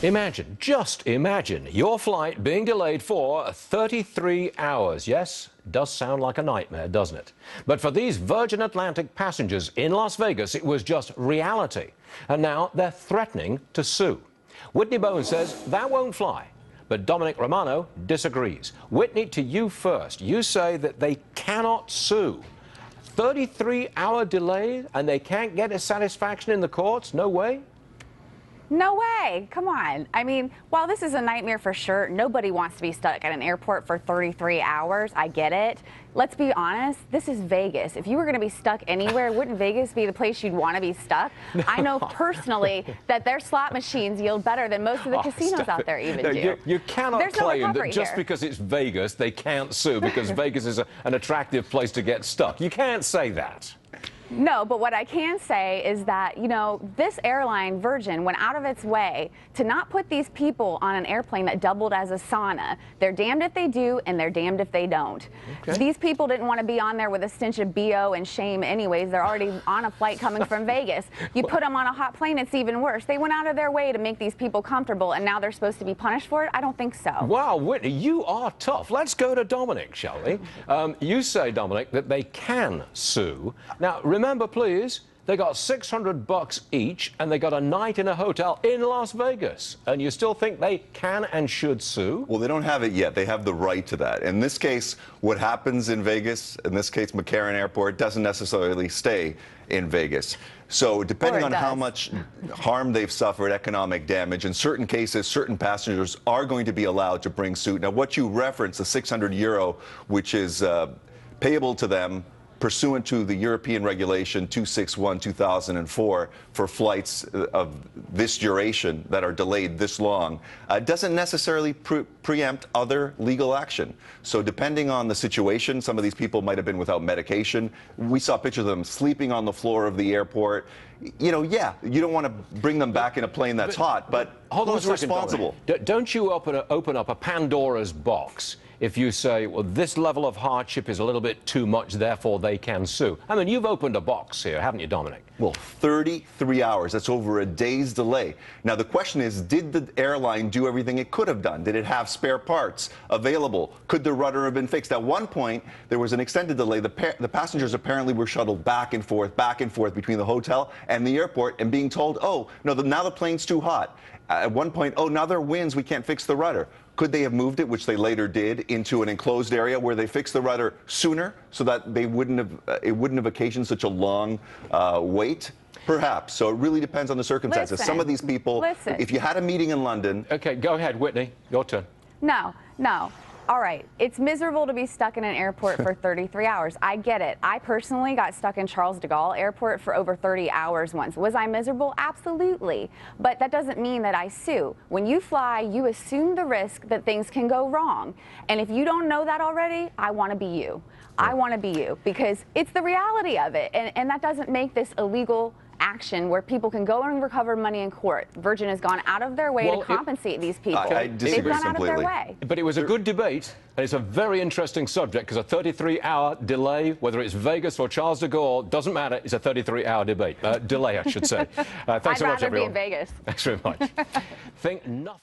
Imagine, just imagine, your flight being delayed for 33 hours. Yes, does sound like a nightmare, doesn't it? But for these Virgin Atlantic passengers in Las Vegas, it was just reality. And now they're threatening to sue. Whitney Boan says that won't fly. But Dominic Romano disagrees. Whitney, to you first. You say that they cannot sue. 33-hour delay and they can't get a satisfaction in the courts? No way? No way. Come on. I mean, while this is a nightmare for sure, nobody wants to be stuck at an airport for 33 hours. I get it. Let's be honest. This is Vegas. If you were going to be stuck anywhere, wouldn't Vegas be the place you'd want to be stuck? No. I know personally that their slot machines yield better than most of the casinos out there even do. You cannot claim that just because it's Vegas, they can't sue because Vegas is an attractive place to get stuck. You can't say that. No, but what I can say is that, you know, this airline, Virgin, went out of its way to not put these people on an airplane that doubled as a sauna. They're damned if they do, and they're damned if they don't. Okay. These people didn't want to be on there with a stench of BO and shame anyways. They're already on a flight coming from Vegas. You put them on a hot plane, it's even worse. They went out of their way to make these people comfortable, and now they're supposed to be punished for it? I don't think so. Wow, Whitney, you are tough. Let's go to Dominic, shall we? You say, Dominic, that they can sue. Now, remember, please, they got $600 each, and they got a night in a hotel in Las Vegas. And you still think they can and should sue? Well, they don't have it yet. They have the right to that. In this case, what happens in Vegas, in this case, McCarran Airport, doesn't necessarily stay in Vegas. So depending on how much harm they've suffered, economic damage, in certain cases, certain passengers are going to be allowed to bring suit. Now, what you reference, the €600, which is payable to them pursuant to the European Regulation 261/2004 for flights of this duration that are delayed this long, doesn't necessarily preempt other legal action. So depending on the situation, some of these people might have been without medication. We saw pictures of them sleeping on the floor of the airport. You know, yeah, you don't want to bring them back in a plane that's hot, but who's responsible? Don't you open up a Pandora's box if you say, well, this level of hardship is a little bit too much, therefore they can sue? I mean, you've opened a box here, haven't you, Dominic? Well, 33 hours. That's over a day's delay. Now, the question is, did the airline do everything it could have done? Did it have spare parts available? Could the rudder have been fixed? At one point, there was an extended delay. The passengers apparently were shuttled back and forth between the hotel and the airport and being told, oh, no, now the plane's too hot. At one point, oh, now there are winds, we can't fix the rudder. Could they have moved it, which they later did, into an enclosed area where they fixed the rudder sooner so that they wouldn't have occasioned such a long wait? Perhaps. So it really depends on the circumstances. Some of these people, if you had a meeting in London... Okay, go ahead, Whitney. Your turn. No. All right, it's miserable to be stuck in an airport for 33 hours. I get it. I personally got stuck in Charles de Gaulle Airport for over 30 hours once. Was I miserable? Absolutely. But that doesn't mean that I sue. When you fly, you assume the risk that things can go wrong. And if you don't know that already, I want to be you. I want to be you because it's the reality of it. And that doesn't make this illegal action where people can go and recover money in court. Virgin has gone out of their way to compensate these people. I disagree They've gone completely. out of their way. But it was a good debate, and it's a very interesting subject because a 33-hour delay, whether it's Vegas or Charles de Gaulle, doesn't matter. It's a 33-hour debate. Delay, I should say. Thanks so much, everyone. I'd rather be in Vegas. Thanks very much. Think nothing.